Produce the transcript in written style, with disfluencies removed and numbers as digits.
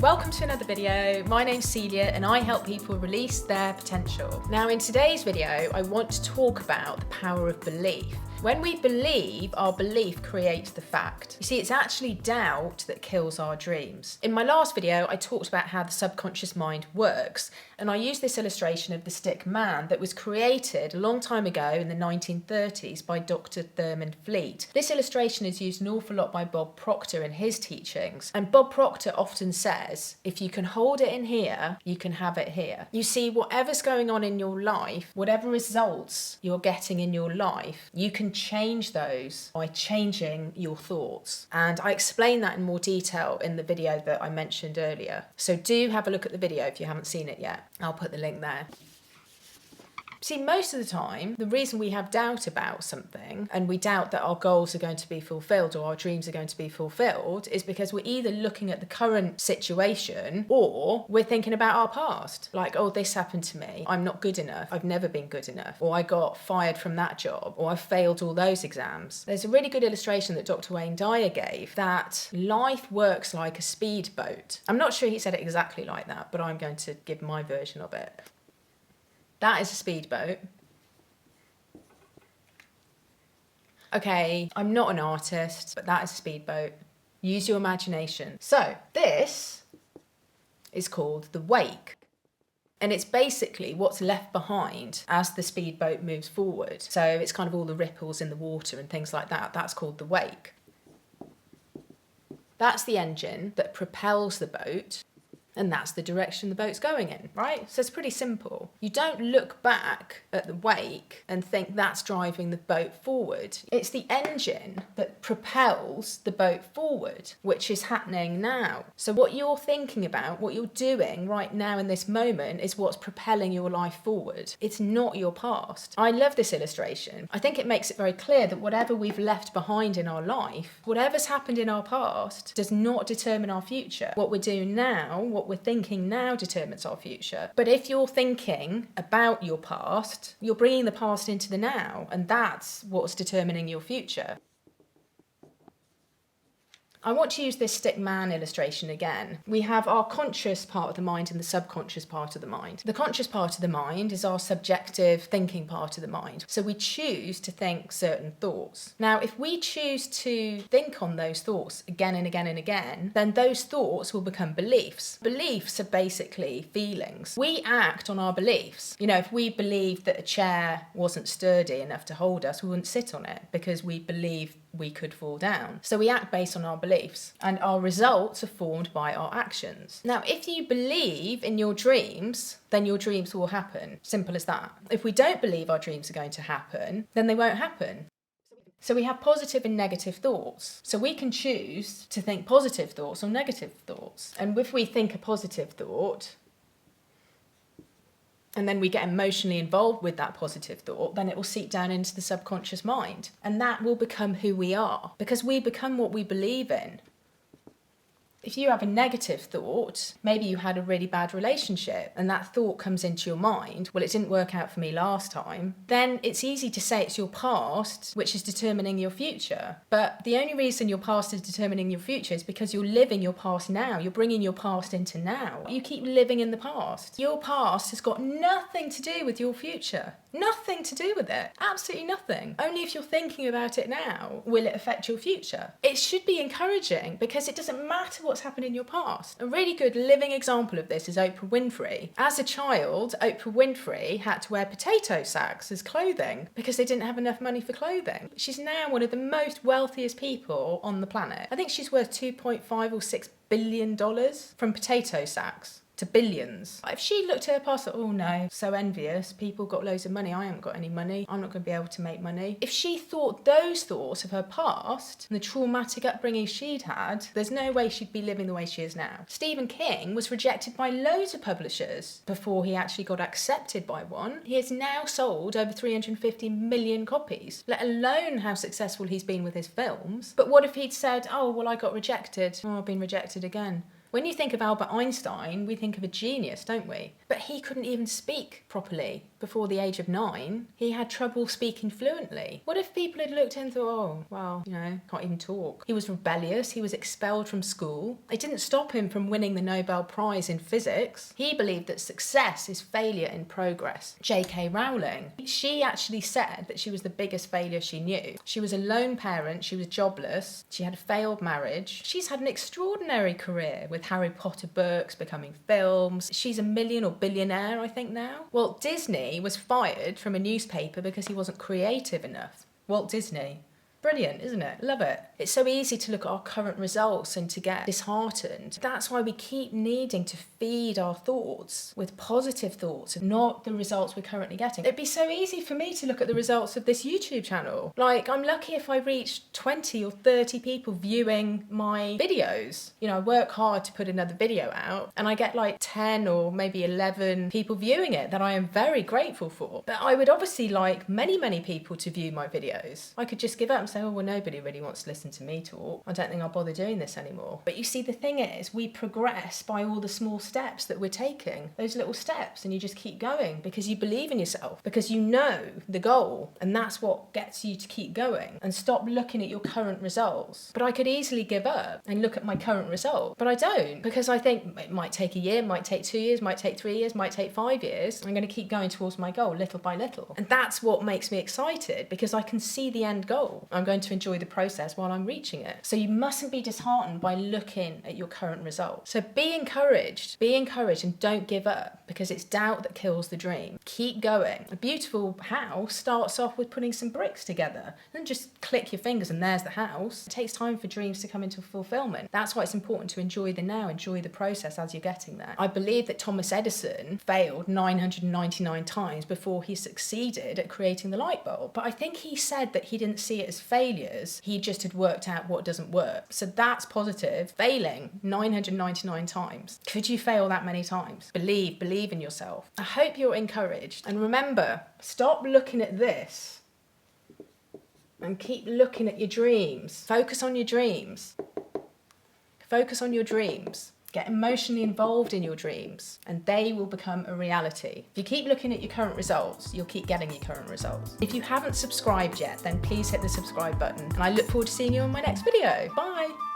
Welcome to another video. My name's Celia and I help people release their potential. Now in today's video, I want to talk about the power of belief. When we believe, our belief creates the fact. You see, it's actually doubt that kills our dreams. In my last video, I talked about how the subconscious mind works, and I used this illustration of the stick man that was created a long time ago in the 1930s by Dr. Thurman Fleet. This illustration is used an awful lot by Bob Proctor in his teachings, and Bob Proctor often says, if you can hold it in here, you can have it here. You see, whatever's going on in your life, whatever results you're getting in your life, you can change those by changing your thoughts. And I explain that in more detail in the video that I mentioned earlier. So do have a look at the video if you haven't seen it yet. I'll put the link there. See, most of the time, the reason we have doubt about something and we doubt that our goals are going to be fulfilled or our dreams are going to be fulfilled is because we're either looking at the current situation or we're thinking about our past. Like, oh, this happened to me. I'm not good enough. I've never been good enough. Or I got fired from that job. Or I failed all those exams. There's a really good illustration that Dr. Wayne Dyer gave that life works like a speedboat. I'm not sure he said it exactly like that, but I'm going to give my version of it. That is a speedboat. Okay, I'm not an artist, but that is a speedboat. Use your imagination. So this is called the wake. And it's basically what's left behind as the speedboat moves forward. So it's kind of all the ripples in the water and things like that. That's called the wake. That's the engine that propels the boat. And that's the direction the boat's going in, right? So it's pretty simple. You don't look back at the wake and think that's driving the boat forward. It's the engine that propels the boat forward, which is happening now. So what you're thinking about, what you're doing right now in this moment is what's propelling your life forward. It's not your past. I love this illustration. I think it makes it very clear that whatever we've left behind in our life, whatever's happened in our past does not determine our future. What we're doing now, what we're thinking now determines our future. But if you're thinking about your past, you're bringing the past into the now, and that's what's determining your future. I want to use this stick man illustration again. We have our conscious part of the mind and the subconscious part of the mind. The conscious part of the mind is our subjective thinking part of the mind. So we choose to think certain thoughts. Now, if we choose to think on those thoughts again and again and again, then those thoughts will become beliefs. Beliefs are basically feelings. We act on our beliefs. You know, if we believed that a chair wasn't sturdy enough to hold us, we wouldn't sit on it because we believe we could fall down. So we act based on our beliefs, and our results are formed by our actions. Now, if you believe in your dreams, then your dreams will happen. Simple as that. If we don't believe our dreams are going to happen, then they won't happen. So we have positive and negative thoughts. So we can choose to think positive thoughts or negative thoughts. And if we think a positive thought, and then we get emotionally involved with that positive thought, then it will seep down into the subconscious mind. And that will become who we are, because we become what we believe in. If you have a negative thought, maybe you had a really bad relationship and that thought comes into your mind, well, it didn't work out for me last time, then it's easy to say it's your past which is determining your future. But the only reason your past is determining your future is because you're living your past now. You're bringing your past into now. You keep living in the past. Your past has got nothing to do with your future. Nothing to do with it. Absolutely nothing. Only if you're thinking about it now will it affect your future. It should be encouraging because it doesn't matter what's happened in your past. A really good living example of this is Oprah Winfrey. As a child, Oprah Winfrey had to wear potato sacks as clothing because they didn't have enough money for clothing. She's now one of the most wealthiest people on the planet. I think she's worth $2.5 or $6 billion from potato sacks to billions. If she looked at her past, oh no, so envious, people got loads of money, I haven't got any money, I'm not going to be able to make money. If she thought those thoughts of her past and the traumatic upbringing she'd had, there's no way she'd be living the way she is now. Stephen King was rejected by loads of publishers before he actually got accepted by one. He has now sold over 350 million copies, let alone how successful he's been with his films. But what if he'd said, oh, well, I got rejected, oh, I've been rejected again. When you think of Albert Einstein, we think of a genius, don't we? But he couldn't even speak properly before the age of 9. He had trouble speaking fluently. What if people had looked and thought, oh, well, can't even talk. He was rebellious, he was expelled from school. It didn't stop him from winning the Nobel Prize in physics. He believed that success is failure in progress. J.K. Rowling, she actually said that she was the biggest failure she knew. She was a lone parent, she was jobless, she had a failed marriage. She's had an extraordinary career with Harry Potter books, becoming films. She's a million or billionaire, I think now. Walt Disney was fired from a newspaper because he wasn't creative enough. Walt Disney. Brilliant, isn't it? Love it. It's so easy to look at our current results and to get disheartened. That's why we keep needing to feed our thoughts with positive thoughts and not the results we're currently getting. It'd be so easy for me to look at the results of this YouTube channel. Like, I'm lucky if I reach 20 or 30 people viewing my videos. I work hard to put another video out and I get like 10 or maybe 11 people viewing it that I am very grateful for. But I would obviously like many, many people to view my videos. I could just give up and say, oh, well, nobody really wants to listen to me talk. I don't think I'll bother doing this anymore. But you see, the thing is, we progress by all the small steps that we're taking, those little steps, and you just keep going because you believe in yourself, because you know the goal, and that's what gets you to keep going and stop looking at your current results. But I could easily give up and look at my current result, but I don't, because I think it might take a year, might take 2 years, might take 3 years, might take 5 years. I'm going to keep going towards my goal little by little. And that's what makes me excited, because I can see the end goal. I'm going to enjoy the process while I'm reaching it. So you mustn't be disheartened by looking at your current result. So be encouraged and don't give up, because it's doubt that kills the dream. Keep going. A beautiful house starts off with putting some bricks together. Then just click your fingers and there's the house. It takes time for dreams to come into fulfillment. That's why it's important to enjoy the now, enjoy the process as you're getting there. I believe that Thomas Edison failed 999 times before he succeeded at creating the light bulb. But I think he said that he didn't see it as failures, he just had worked out what doesn't work. So that's positive. Failing 999 times. Could you fail that many times? Believe in yourself. I hope you're encouraged. And remember, stop looking at this and keep looking at your dreams. Focus on your dreams. Focus on your dreams. Get emotionally involved in your dreams and they will become a reality. If you keep looking at your current results, you'll keep getting your current results. If you haven't subscribed yet, then please hit the subscribe button and I look forward to seeing you on my next video. Bye.